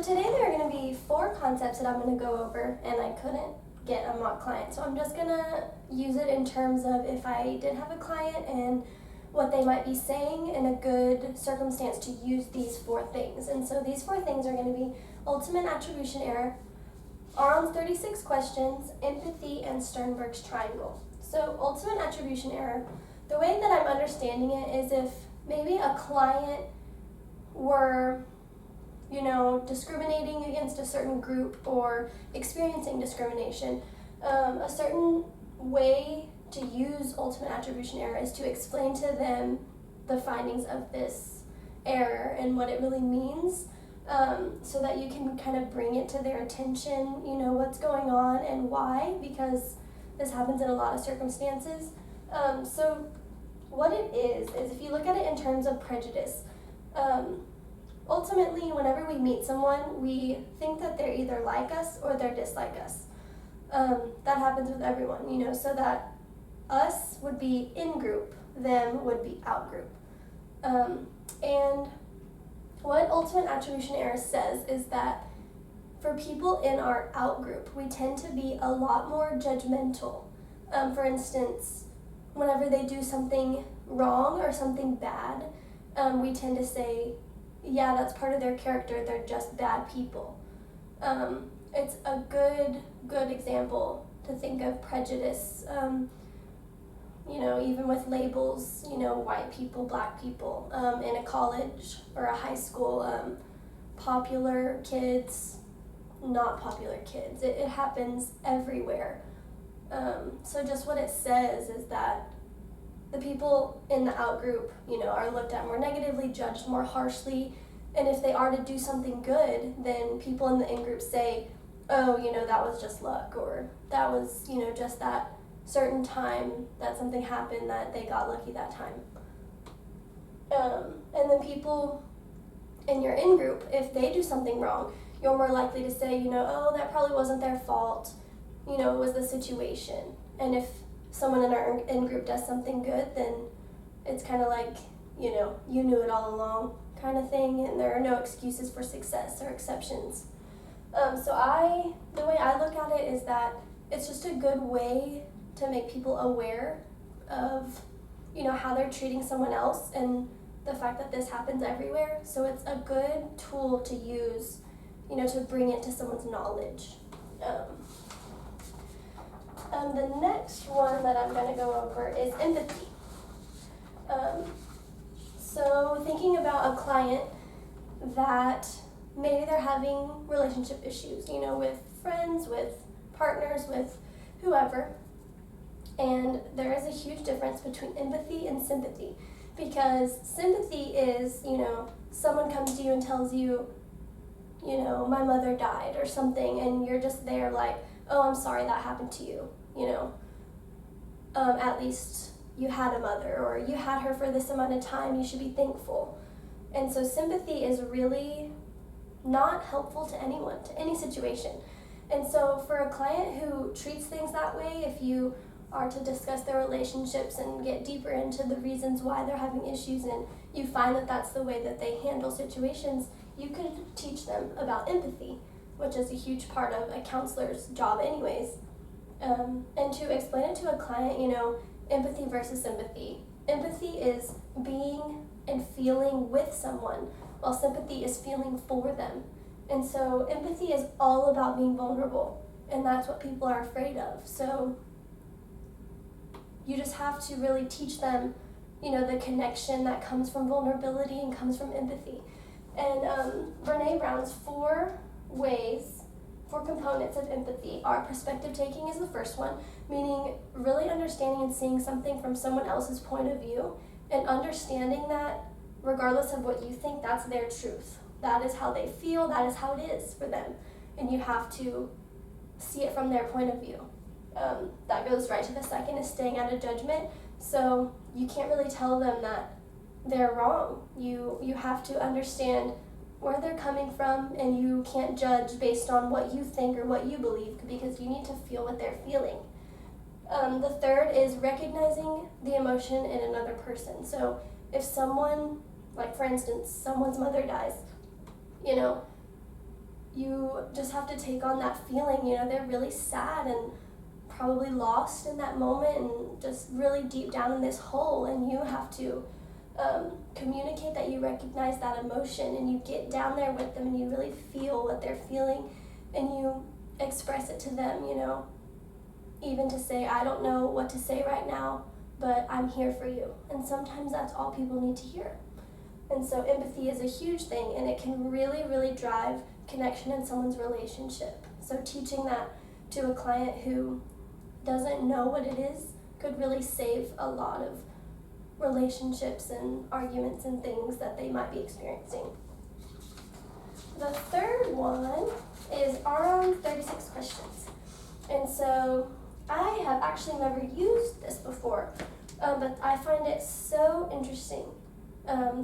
today there are going to be 4 concepts that I'm going to go over, and I couldn't get a mock client. So I'm just going to use it in terms of if I did have a client and what they might be saying in a good circumstance to use these 4 things. And so these 4 things are going to be ultimate attribution error, Aron's 36 questions, empathy, and Sternberg's triangle. So ultimate attribution error, the way that I'm understanding it is if maybe a client were discriminating against a certain group or experiencing discrimination, a certain way to use ultimate attribution error is to explain to them the findings of this error and what it really means, so that you can kind of bring it to their attention, what's going on and why, because this happens in a lot of circumstances. So what it is if you look at it in terms of prejudice, ultimately, whenever we meet someone, we think that they're either like us or they're dislike us. That happens with everyone, so that us would be in group, them would be out group. And what ultimate attribution error says is that for people in our out group, we tend to be a lot more judgmental. For instance, whenever they do something wrong or something bad, we tend to say, yeah, that's part of their character, they're just bad people. It's a good example to think of prejudice, even with labels, white people, black people, in a college or a high school, popular kids, not popular kids. It happens everywhere. So just what it says is that the people in the out group, are looked at more negatively, judged more harshly, and if they are to do something good, then people in the in group say, oh, that was just luck, or that was, just that certain time that something happened that they got lucky that time. And then people in your in group, if they do something wrong, you're more likely to say, oh, that probably wasn't their fault, it was the situation. And if someone in our in group does something good, then it's kind of like, you knew it all along kind of thing, and there are no excuses for success or exceptions. So the way I look at it is that it's just a good way to make people aware of, how they're treating someone else and the fact that this happens everywhere. So it's a good tool to use, to bring it to someone's knowledge. The next one that I'm going to go over is empathy. So thinking about a client that maybe they're having relationship issues, with friends, with partners, with whoever. And there is a huge difference between empathy and sympathy, because sympathy is, someone comes to you and tells you, my mother died or something, and you're just there like, oh, I'm sorry that happened to you, at least you had a mother, or you had her for this amount of time, you should be thankful. And so sympathy is really not helpful to anyone, to any situation. And so for a client who treats things that way, if you are to discuss their relationships and get deeper into the reasons why they're having issues, and you find that that's the way that they handle situations, you could teach them about empathy, which is a huge part of a counselor's job anyways. And to explain it to a client, empathy versus sympathy. Empathy is being and feeling with someone, while sympathy is feeling for them. And so empathy is all about being vulnerable, and that's what people are afraid of. So you just have to really teach them, the connection that comes from vulnerability and comes from empathy. And Brene Brown's 4 components of empathy are perspective taking is the first one, meaning really understanding and seeing something from someone else's point of view, and understanding that regardless of what you think, that's their truth. That is how they feel, that is how it is for them. And you have to see it from their point of view. That goes right to the second, is staying out of judgment. So you can't really tell them that they're wrong. You have to understand where they're coming from, and you can't judge based on what you think or what you believe, because you need to feel what they're feeling. The third is recognizing the emotion in another person. So if someone, like for instance, someone's mother dies, you just have to take on that feeling. They're really sad and probably lost in that moment and just really deep down in this hole, and you have to communicate that you recognize that emotion, and you get down there with them and you really feel what they're feeling, and you express it to them, even to say, I don't know what to say right now, but I'm here for you. And sometimes that's all people need to hear. And so empathy is a huge thing, and it can really, really drive connection in someone's relationship. So teaching that to a client who doesn't know what it is could really save a lot of relationships and arguments and things that they might be experiencing. The third one is Aron 36 questions. And so I have actually never used this before, but I find it so interesting.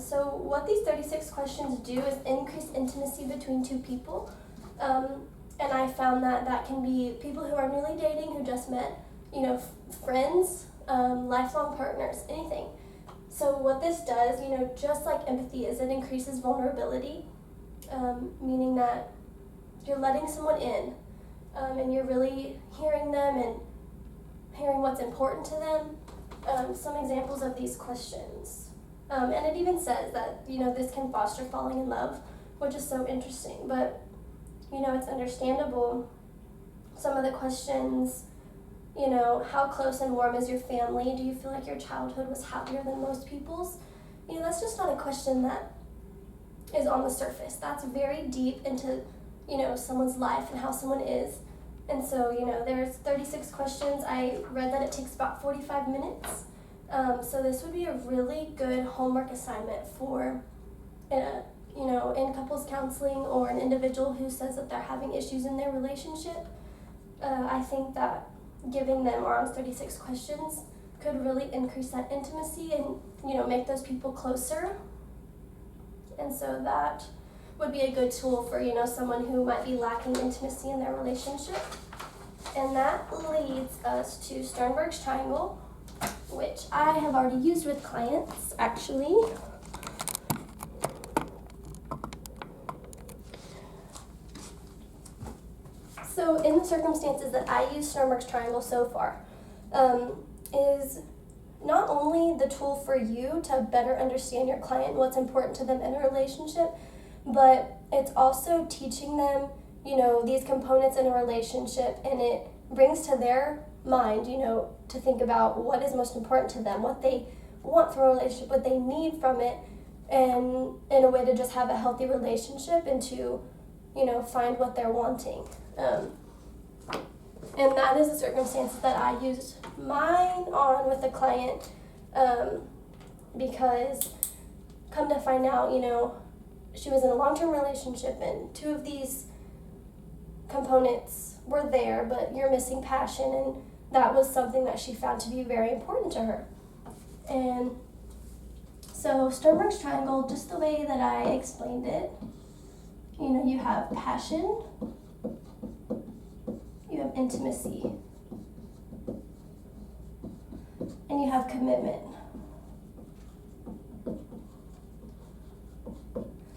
So what these 36 questions do is increase intimacy between two people. And I found that can be people who are newly dating, who just met, friends, lifelong partners, anything. So what this does, just like empathy is, it increases vulnerability, meaning that you're letting someone in, and you're really hearing them and hearing what's important to them. Some examples of these questions. And it even says that, this can foster falling in love, which is so interesting. But, it's understandable. Some of the questions, how close and warm is your family? Do you feel like your childhood was happier than most people's? That's just not a question that is on the surface. That's very deep into, someone's life and how someone is. And so, there's 36 questions. I read that it takes about 45 minutes. So this would be a really good homework assignment for, in couples counseling, or an individual who says that they're having issues in their relationship. I think that giving them Aron's 36 questions could really increase that intimacy and, make those people closer. And so that would be a good tool for, someone who might be lacking intimacy in their relationship. And that leads us to Sternberg's triangle, which I have already used with clients, actually. So in the circumstances that I use Sternberg's triangle so far, is not only the tool for you to better understand your client, what's important to them in a relationship, but it's also teaching them, these components in a relationship, and it brings to their mind, to think about what is most important to them, what they want from a relationship, what they need from it, and in a way to just have a healthy relationship and to, find what they're wanting. And that is the circumstances that I used mine on with the client, because come to find out, she was in a long-term relationship, and two of these components were there, but you're missing passion, and that was something that she found to be very important to her. And so Sternberg's triangle, just the way that I explained it, you have passion, you have intimacy, and you have commitment.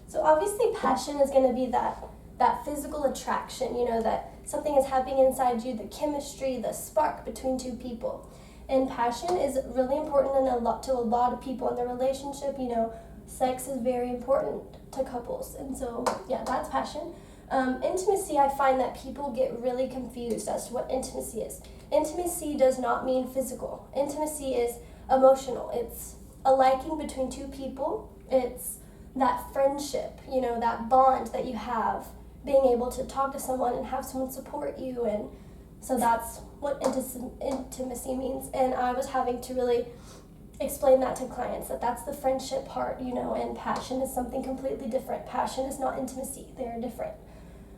So obviously passion is going to be that physical attraction, that something is happening inside you, the chemistry, the spark between two people. And passion is really important to a lot of people in the relationship. Sex is very important to couples. And so, that's passion. Intimacy, I find that people get really confused as to what intimacy is. Intimacy does not mean physical. Intimacy is emotional. It's a liking between two people. It's that friendship, that bond that you have, being able to talk to someone and have someone support you. And so that's what intimacy means. And I was having to really explain that to clients, that's the friendship part, and passion is something completely different. Passion is not intimacy. They're different.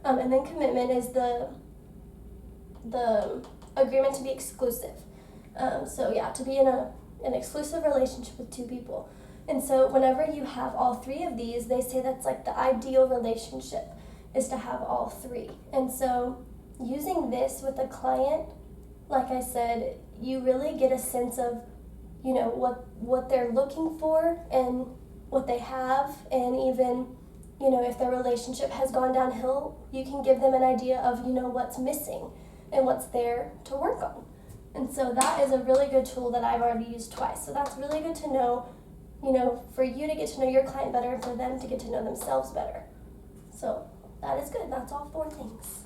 And then commitment is the agreement to be exclusive. To be in an exclusive relationship with two people. And so whenever you have all three of these, they say that's like the ideal relationship is to have all three. And so using this with a client, like I said, you really get a sense of, what they're looking for and what they have, and even, you know, if their relationship has gone downhill, you can give them an idea of, you know, what's missing and what's there to work on. And so that is a really good tool that I've already used twice. So that's really good to know, you know, for you to get to know your client better and for them to get to know themselves better. So that is good. That's all 4 things.